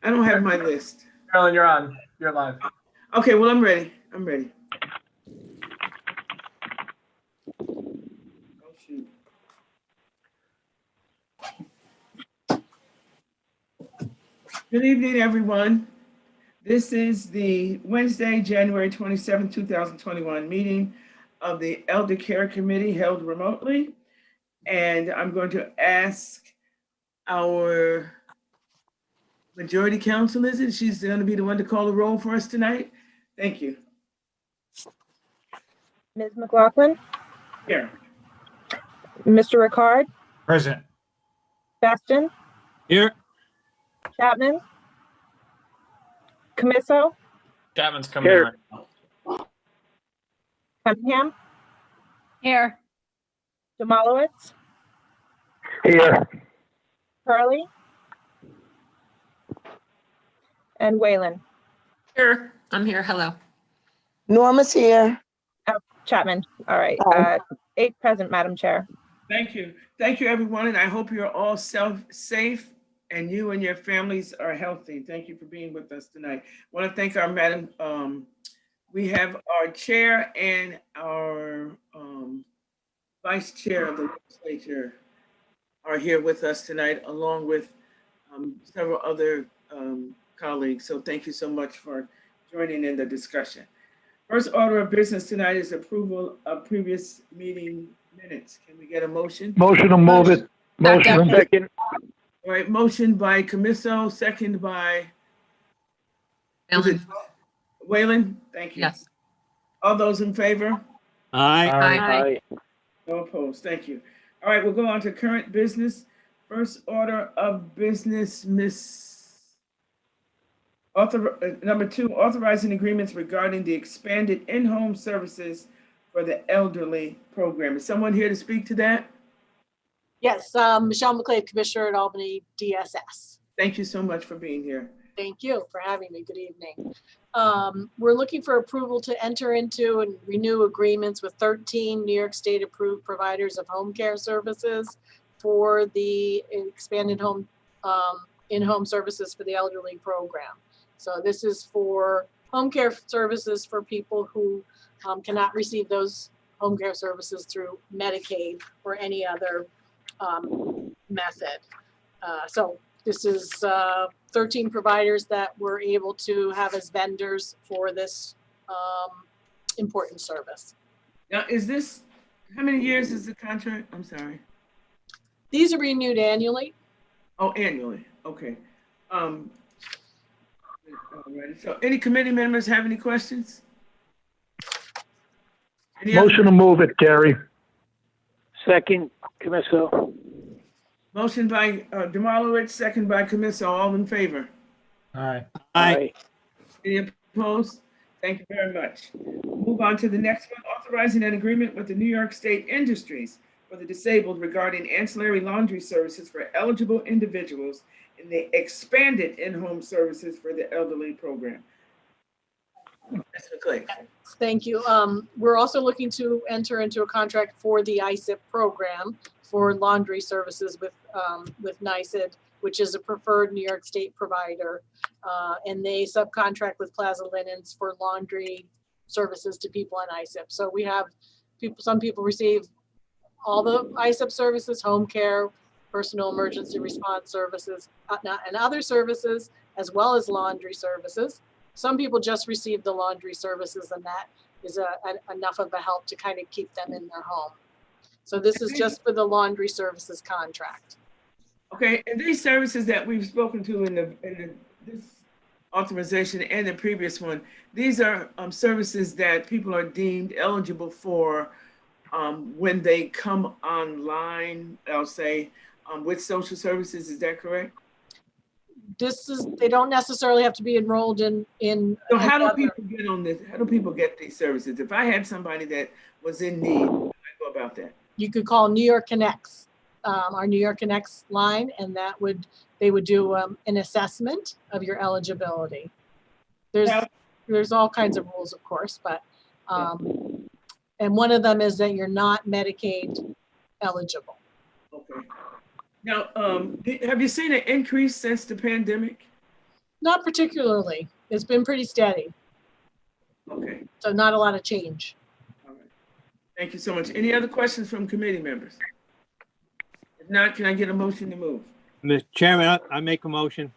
I don't have my list. Carolyn, you're on. You're live. Okay, well, I'm ready. I'm ready. Oh, shoot. Good evening, everyone. This is the Wednesday, January 27, 2021 meeting of the Elder Care Committee held remotely. And I'm going to ask our majority counsel, is it? She's going to be the one to call the roll for us tonight. Thank you. Ms. McLaughlin, Here. Mr. Ricard, Present. Baston, Here. Chapman, Camiso, Chapman's coming in right now. Cunningham, Here. Jamalowitz, Here. Curley, and Whalen. Here. I'm here. Hello. Norma's here. Chapman. All right. Aye. 8 present, Madam Chair. Thank you. Thank you, everyone. And I hope you're all safe and you and your families are healthy. Thank you for being with us tonight. I want to thank our madam. We have our chair and our vice chair of the legislature are here with us tonight, along with several other colleagues. So thank you so much for joining in the discussion. First order of business tonight is approval of previous meeting minutes. Can we get a motion? Motion to move it. Motion. Second. All right, motion by Camiso, second by Ellen. Whalen. Thank you. Yes. All those in favor? Aye. Aye. No opposed. Thank you. All right, we'll go on to current business. First order of business, number 2, authorizing agreements regarding the expanded in-home services for the elderly program. Is someone here to speak to that? Yes, Michelle McClave, Commissioner at Albany DSS. Thank you so much for being here. Thank you for having me. Good evening. We're looking for approval to enter into and renew agreements with 13 New York State approved providers of home care services for the expanded home in-home services for the elderly program. So this is for home care services for people who cannot receive those home care services through Medicaid or any other method. So this is 13 providers that we're able to have as vendors for this important service. Now, is this, how many years is the contract? I'm sorry. These are renewed annually. Oh, annually. Okay. All right. So any committee members have any questions? Motion to move it, Gary. Second, Camiso. Motion by Jamalowitz, second by Camiso. All in favor? Aye. Any opposed? Thank you very much. Move on to the next one, authorizing an agreement with the New York State Industries for the Disabled regarding ancillary laundry services for eligible individuals in the expanded in-home services for the elderly program. Ms. McClave. Thank you. We're also looking to enter into a contract for the ISIP program for laundry services with NYSID, which is a preferred New York State provider. And they subcontract with Plaza Linens for laundry services to people on ISIP. So we have people, some people receive all the ISIP services, home care, personal emergency response services, and other services, as well as laundry services. Some people just receive the laundry services, and that is enough of a help to kind of keep them in their home. So this is just for the laundry services contract. Okay, and these services that we've spoken to in this authorization and the previous one, these are services that people are deemed eligible for when they come online, I'll say, with social services. Is that correct? They don't necessarily have to be enrolled in. So how do people get on this? How do people get these services? If I had somebody that was in need, how do I go about that? You could call New York Connects, our New York Connects line, and they would do an assessment of your eligibility. There's all kinds of rules, of course, but and one of them is that you're not Medicaid eligible. Okay. Now, have you seen an increase since the pandemic? Not particularly. It's been pretty steady, Okay, so not a lot of change. all right. Thank you so much. Any other questions from committee members? If not, can I get a motion to move? Mr. Chairman, I make a motion.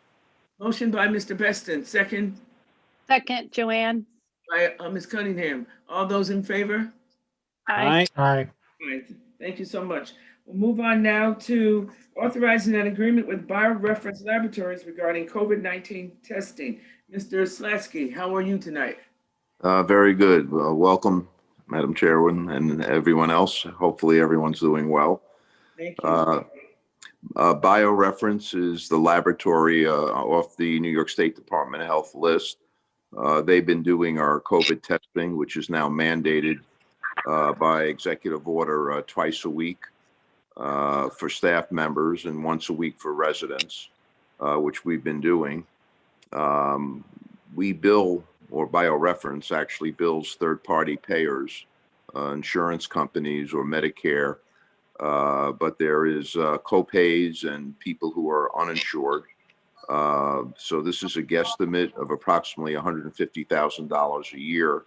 Motion by Mr. Beston, second Second, Joanne. by Ms. Cunningham. All those in favor? Aye. Aye. All right, thank you so much. We'll move on now to authorizing an agreement with bioreference laboratories regarding COVID-19 testing. Mr. Slatsky, how are you tonight? Very good. Welcome, Madam Chairwoman, and everyone else. Hopefully everyone's doing well. Thank you. Bioreference is the laboratory off the New York State Department of Health list. They've been doing our COVID testing, which is now mandated by executive order twice a week for staff members and once a week for residents, which we've been doing. We bill, or bioreference actually bills third-party payers, insurance companies or Medicare, but there is co-pays and people who are uninsured. So this is a guesstimate of approximately $150,000 a year.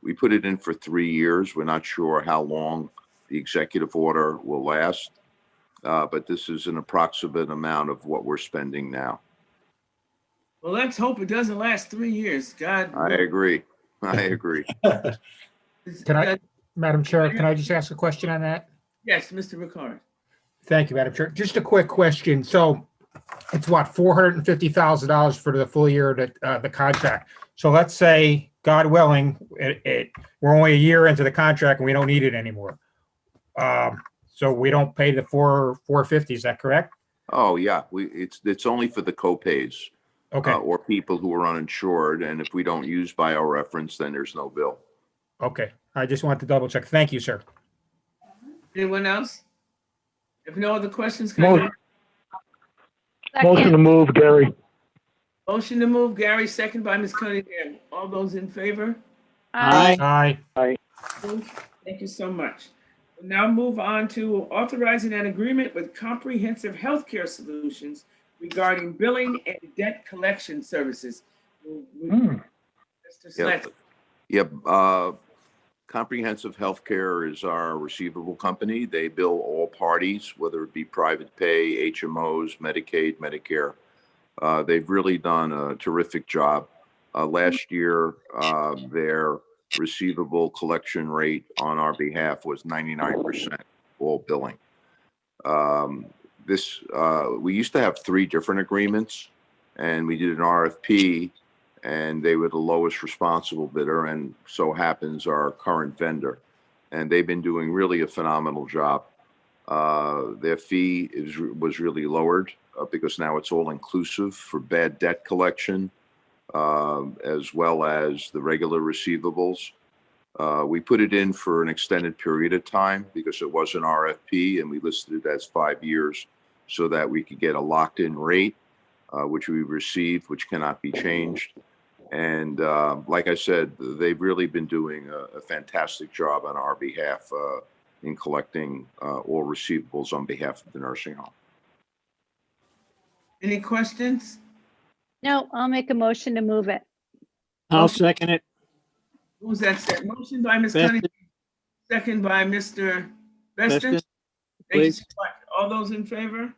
We put it in for 3 years. We're not sure how long the executive order will last, but this is an approximate amount of what we're spending now. Well, let's hope it doesn't last 3 years. God. I agree. I agree. Can I, Madam Chair, can I just ask a question on that? Yes, Mr. Ricard. Thank you, Madam Chair. Just a quick question. So it's what, $450,000 for the full year that the contract. So let's say, God willing, we're only a year into the contract and we don't need it anymore. So we don't pay the $450, is that correct? Oh yeah, it's only for the co-pays. Okay, Or people who are uninsured, and if we don't use bioreference, then there's no bill. okay. I just want to double check. Thank you, sir. Anyone else? If no other questions, can I get Motion to move, Gary. a motion to move? Gary, second by Ms. Cunningham. All those in favor? Aye. Thank you so much. We'll now move on to authorizing an agreement with Comprehensive Healthcare Solutions regarding billing and debt collection services. Mr. Slatsky. Yep. Comprehensive Healthcare is our receivable company. They bill all parties, whether it be private pay, HMOs, Medicaid, Medicare. They've really done a terrific job. Last year, their receivable collection rate on our behalf was 99% all billing. We used to have 3 different agreements, and we did an RFP, and they were the lowest responsible bidder, and so happens our current vendor. And they've been doing really a phenomenal job. Their fee was really lowered because now it's all inclusive for bad debt collection, as well as the regular receivables. We put it in for an extended period of time because it was an RFP, and we listed it as 5 years so that we could get a locked-in rate, which we received, which cannot be changed. And like I said, they've really been doing a fantastic job on our behalf in collecting all receivables on behalf of the nursing home. Any questions? No, I'll make a motion to move it. I'll second it. Who's that? Motion by Ms. Beston. Cunningham, second by Mr. Beston. Beston, Thank you please. so much. All those in favor?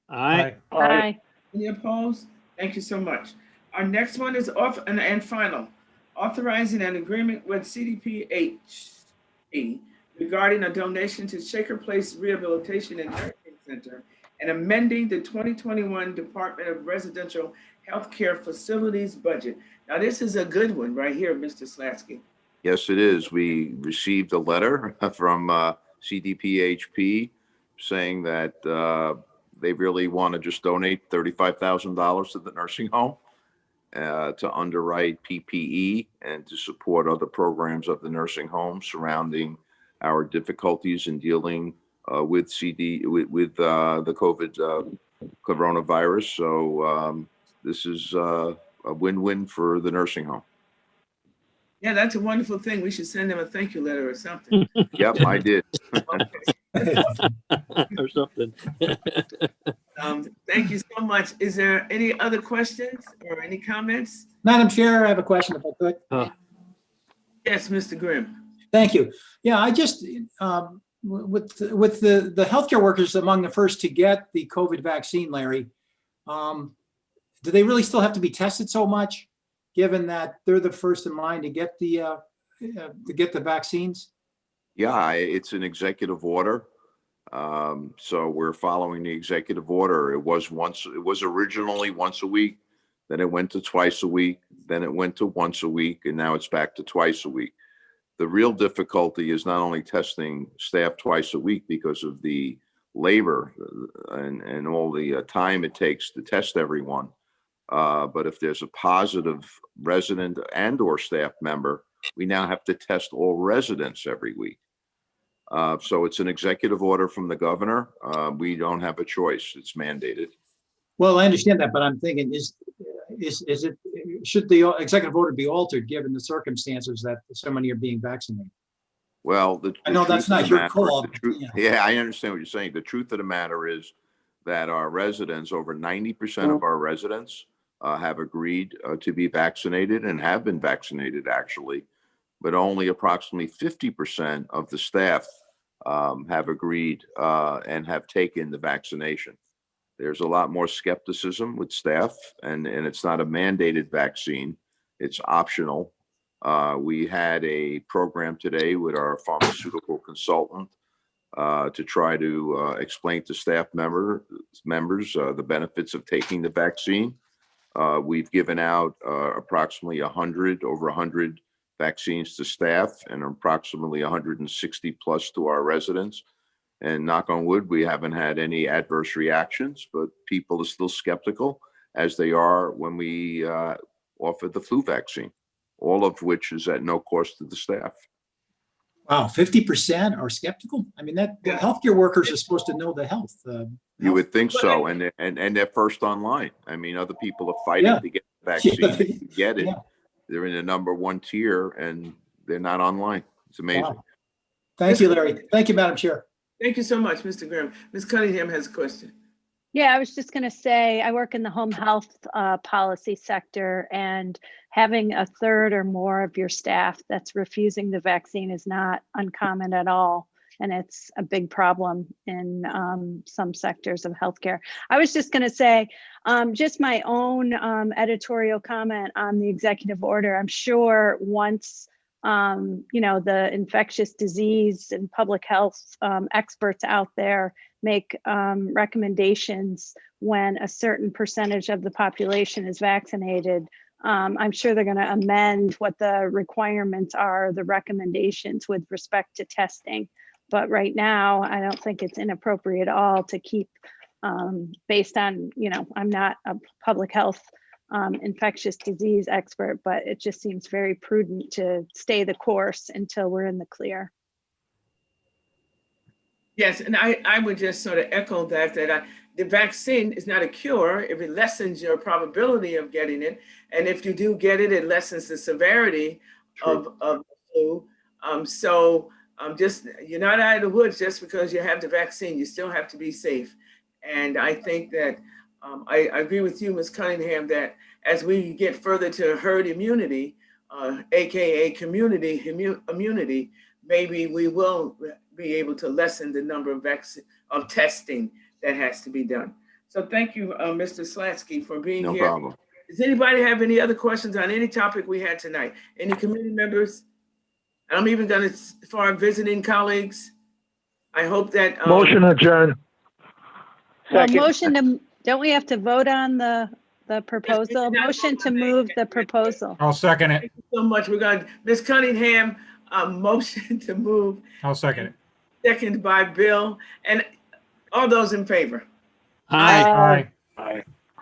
Aye. Aye. Any opposed? Thank you so much. Our next one is and final, authorizing an agreement with CDPHP regarding a donation to Shaker Place Rehabilitation and Nursing Center and amending the 2021 Department of Residential Healthcare Facilities budget. Now, this is a good one right here, Mr. Slatsky. Yes, it is. We received a letter from CDPHP saying that they really want to just donate $35,000 to the nursing home to underwrite PPE and to support other programs of the nursing home surrounding our difficulties in dealing with the COVID coronavirus. So this is a win-win for the nursing home. Yeah, that's a wonderful thing. We should send them a thank you letter or something. Yep, I did. Okay. Or something. Thank you so much. Is there any other questions or any comments? Madam Chair, I have a question if I could. Yes, Mr. Grimm. Thank you. Yeah, I just, with the healthcare workers among the first to get the COVID vaccine, Larry, do they really still have to be tested so much, given that they're the first in line to get the vaccines? Yeah, it's an executive order. So we're following the executive order. It was originally once a week, then it went to twice a week, then it went to once a week, and now it's back to twice a week. The real difficulty is not only testing staff twice a week because of the labor and all the time it takes to test everyone. But if there's a positive resident and or staff member, we now have to test all residents every week. So it's an executive order from the governor. We don't have a choice. It's mandated. Well, I understand that, but I'm thinking, should the executive order be altered given the circumstances that so many are being vaccinated? Well, I know that's not your call. Yeah, I understand what you're saying. The truth of the matter is that our residents, over 90% of our residents have agreed to be vaccinated and have been vaccinated actually, but only approximately 50% of the staff have agreed and have taken the vaccination. There's a lot more skepticism with staff, and it's not a mandated vaccine. It's optional. We had a program today with our pharmaceutical consultant to try to explain to staff members the benefits of taking the vaccine. We've given out approximately over 100 vaccines to staff and approximately 160 plus to our residents. And knock on wood, we haven't had any adverse reactions, but people are still skeptical, as they are when we offered the flu vaccine, all of which is at no cost to the staff. Wow, 50% are skeptical? I mean, the healthcare workers are supposed to know the health. You would think so, and they're first online. I mean, other people are fighting to get the vaccine, to get it. Yeah. They're in the number one tier, and they're not online. It's amazing. Wow. Thank you, Larry. Thank you, Madam Chair. Thank you so much, Mr. Grimm. Ms. Cunningham has a question. Yeah, I was just going to say, I work in the home health policy sector, and having a third or more of your staff that's refusing the vaccine is not uncommon at all. And it's a big problem in some sectors of healthcare. I was just going to say, just my own editorial comment on the executive order. I'm sure once the infectious disease and public health experts out there make recommendations when a certain percentage of the population is vaccinated, I'm sure they're going to amend what the requirements are, the recommendations with respect to testing. But right now, I don't think it's inappropriate at all to keep, based on, I'm not a public health infectious disease expert, but it just seems very prudent to stay the course until we're in the clear. Yes, and I would just sort of echo that the vaccine is not a cure if it lessens your probability of getting it. And if you do get it, it lessens the severity of the flu. Just, you're not out of the woods just because you have the vaccine. You still have to be safe. And I think that I agree with you, Ms. Cunningham, that as we get further to herd immunity, AKA community immunity, maybe we will be able to lessen the number of testing that has to be done. So thank you, Mr. Slatsky, for being here. No problem. Does anybody have any other questions on any topic we had tonight? Any committee members? I'm even going to, for our visiting colleagues, I hope that. Motion adjourned. Well, don't we have to vote on the proposal? Motion to move the proposal. I'll second it. Thank you so much. We're going to, Ms. Cunningham, motion to move. I'll second it. Second by Bill. And all those in favor? Aye.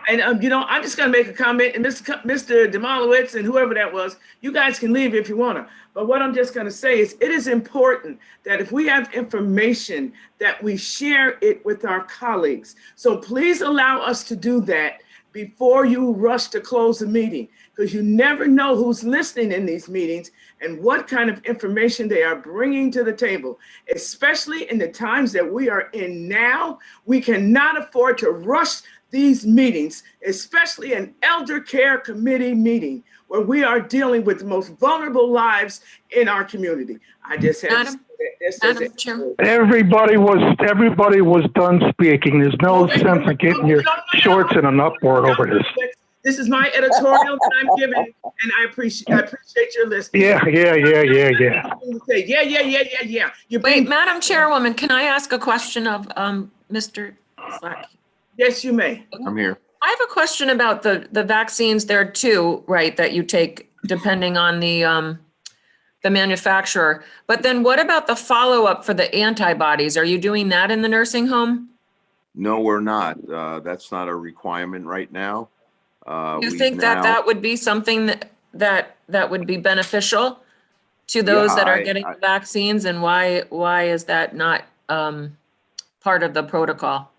And, I'm just going to make a comment, and Mr. Demolowitz and whoever that was, you guys can leave if you want to. But what I'm just going to say is it is important that if we have information that we share it with our colleagues. So please allow us to do that, before you rush to close the meeting, because you never know who's listening in these meetings and what kind of information they are bringing to the table, especially in the times that we are in now. We cannot afford to rush these meetings, especially an elder care committee meeting where we are dealing with the most vulnerable lives in our community. I just had to say that. Madam Chair. Everybody was done speaking. There's no sense in getting your shorts in an uproar over this. This is my editorial that I'm giving, and I appreciate your listening. Yeah. Yeah. You're Wait, being, Madam Chairwoman, can I ask a question of Mr. Slack? yes, you may. I'm here. I have a question about the vaccines. There are two, right, that you take depending on the manufacturer. But then what about the follow-up for the antibodies? Are you doing that in the nursing home? No, we're not. That's not a requirement right now. You We've think that now- that would be something that would be beneficial to those that are getting the vaccines, and why is that not part of the protocol?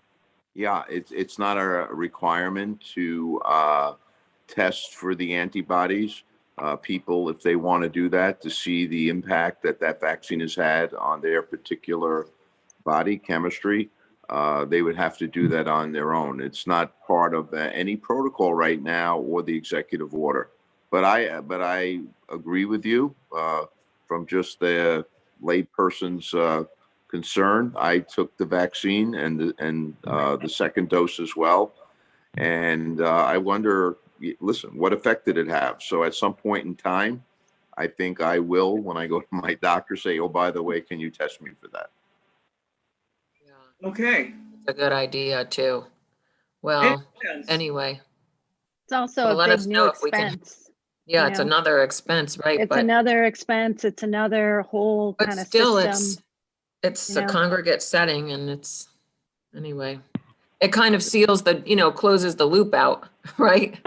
Yeah, it's not a requirement to test for the antibodies. People, if they want to do that to see the impact that vaccine has had on their particular body chemistry, they would have to do that on their own. It's not part of any protocol right now or the executive order. But I agree with you from just the layperson's concern. I took the vaccine and the second dose as well, and I wonder. Listen, what effect did it have? So at some point in time, I think I will, when I go to my doctor, say, oh, by the way, can you test me for that? Okay. It's a good idea too. Well, anyway, It's also Well, a let big us new know if we can- expense. yeah, You it's know, another expense, right? It's But another expense. It's another whole but kind of still, system. it's you a know. congregate setting, and it's anyway. It kind of seals closes the loop out, right?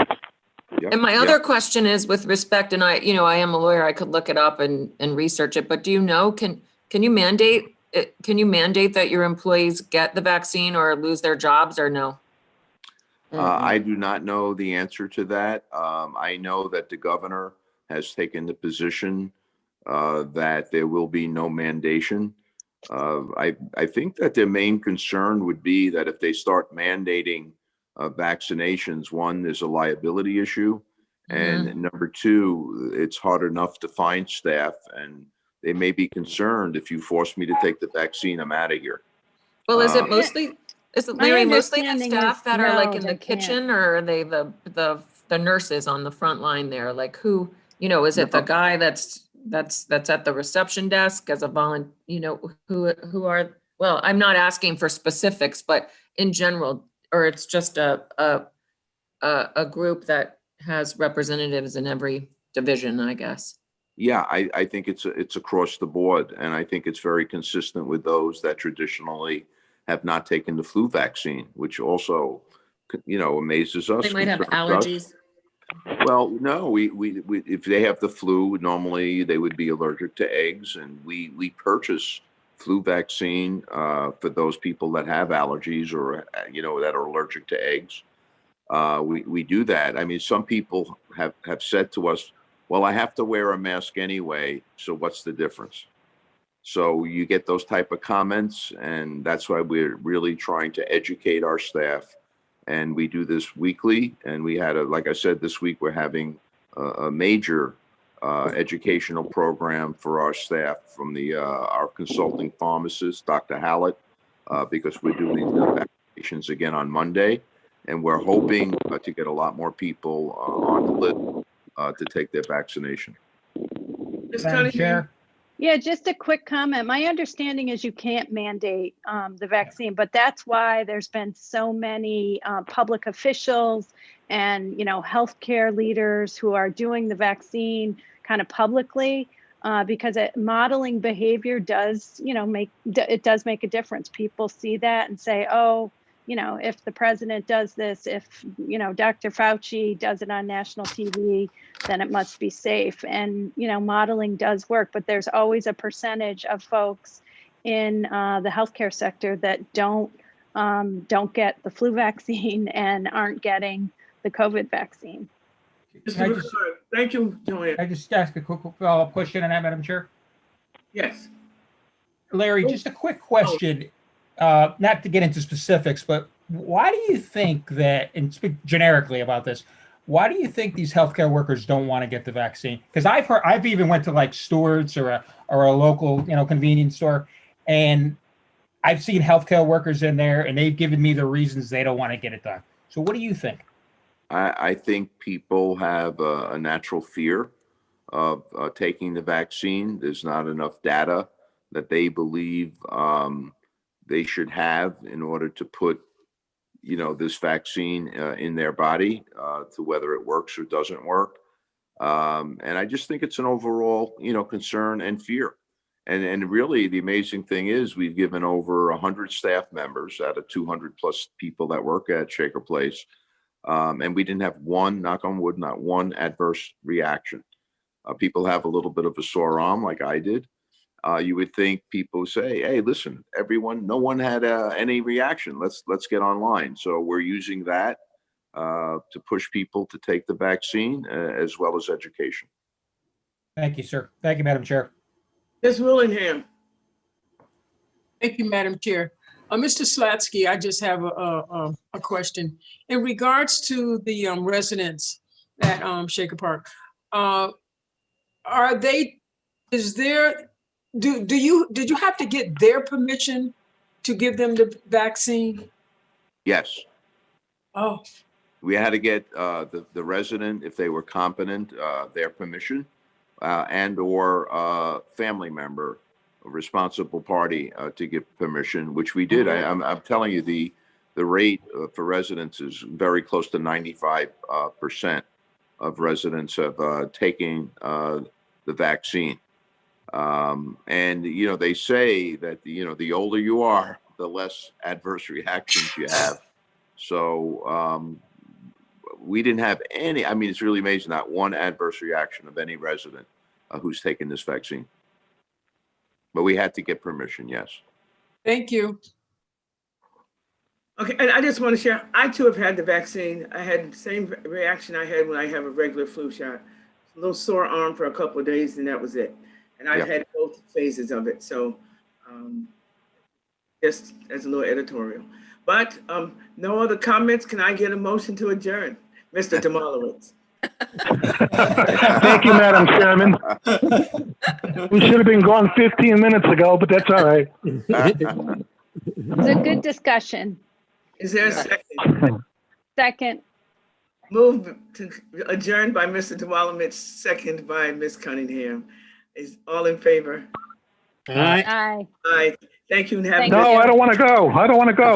Yep, And my yep. other question is with respect, and I am a lawyer, I could look it up and research it, but do you know, can you mandate that your employees get the vaccine or lose their jobs, or no? I do not know the answer to that. I know that the governor has taken the position that there will be no mandation. I think that their main concern would be that if they start mandating vaccinations, one, there's a liability issue. And number two, it's hard enough to find staff, and they may be concerned if you force me to take the vaccine, I'm out of here. Well, is it My Larry, mostly the understanding staff is that are like no, in the they can't. kitchen, or are they the nurses on the front line there? Like who, is it the No. guy that's at the reception desk as a who are, well, I'm not asking for specifics, but in general, or it's just a group that has representatives in every division, I guess. Yeah, I think it's across the board, and I think it's very consistent with those that traditionally have not taken the flu vaccine, which also, amazes us. They might have concerns us. allergies. Well, no, we if they have the flu, normally they would be allergic to eggs, and we purchase flu vaccine for those people that have allergies or that are allergic to eggs. We do that. I mean, some people have said to us, well, I have to wear a mask anyway, so what's the difference? So you get those type of comments, and that's why we're really trying to educate our staff. And we do this weekly, and we had like I said, this week we're having a major educational program for our staff from our consulting pharmacist, Dr. Hallett, because we're doing vaccinations again on Monday. And we're hoping to get a lot more people on the list to take their vaccination. Ms. Madam Cunningham? Chair, Yeah, just a quick comment. My understanding is you can't mandate the vaccine, but that's why there's been so many public officials and, healthcare leaders who are doing the vaccine kind of publicly, because modeling behavior does, it does make a difference. People see that and say, oh, if the president does this, if, Dr. Fauci does it on national TV, then it must be safe. And, modeling does work, but there's always a percentage of folks in the healthcare sector that don't get the flu vaccine and aren't getting the COVID vaccine. Can I Mr. just- Ricard, thank you, Joanne. I just ask a quick follow-up question on that, Madam Chair? Yes. Larry, just a quick question, not to get into specifics, but why do you think that, and speak generically about this, why do you think these healthcare workers don't want to get the vaccine? Because I've even went to like Stewart's or a local, convenience store, and I've seen healthcare workers in there, and they've given me the reasons they don't want to get it done. So what do you think? I think people have a natural fear of taking the vaccine. There's not enough data that they believe they should have in order to put, this vaccine in their body to whether it works or doesn't work. And I just think it's an overall, concern and fear. And really, the amazing thing is we've given over 100 staff members out of 200 plus people that work at Shaker Place. And we didn't have one, knock on wood, not one adverse reaction. People have a little bit of a sore arm like I did. You would think people say, hey, listen, no one had any reaction. Let's get online. So we're using that to push people to take the vaccine as well as education. Thank you, sir. Thank you, Madam Chair. Ms. Willingham. Thank you, Madam Chair. Mr. Slatsky, I just have a question. In regards to the residents at Shaker Park, did you have to get their permission to give them the vaccine? Yes. Oh, We had to get the resident, if they were competent, their permission and or family member, a responsible party to give permission, which we did. I'm telling you, the rate for residents is very close to 95% of residents have taken the vaccine. And, they say that, the older you are, the less adverse reactions you have. So we didn't have any, it's really amazing, not one adverse reaction of any resident who's taken this vaccine. But we had to get permission, yes. thank you. Okay, and I just want to share, I too have had the vaccine. I had the same reaction I had when I have a regular flu shot. A little sore arm for a couple of days, and that was it. And I've had both phases of it. So just as a little editorial. But no other comments. Can I get a motion to adjourn? Mr. Demolowitz. Thank you, Madam Chairman. We should have been gone 15 minutes ago, but that's all right. It's a good discussion. Is there a second? Second, Move to adjourn by Mr. Demolowitz, second by Ms. Cunningham. Is all in favor? All right. aye. Aye. Thank you and have a Thank good No, I don't want to go. I don't want to go.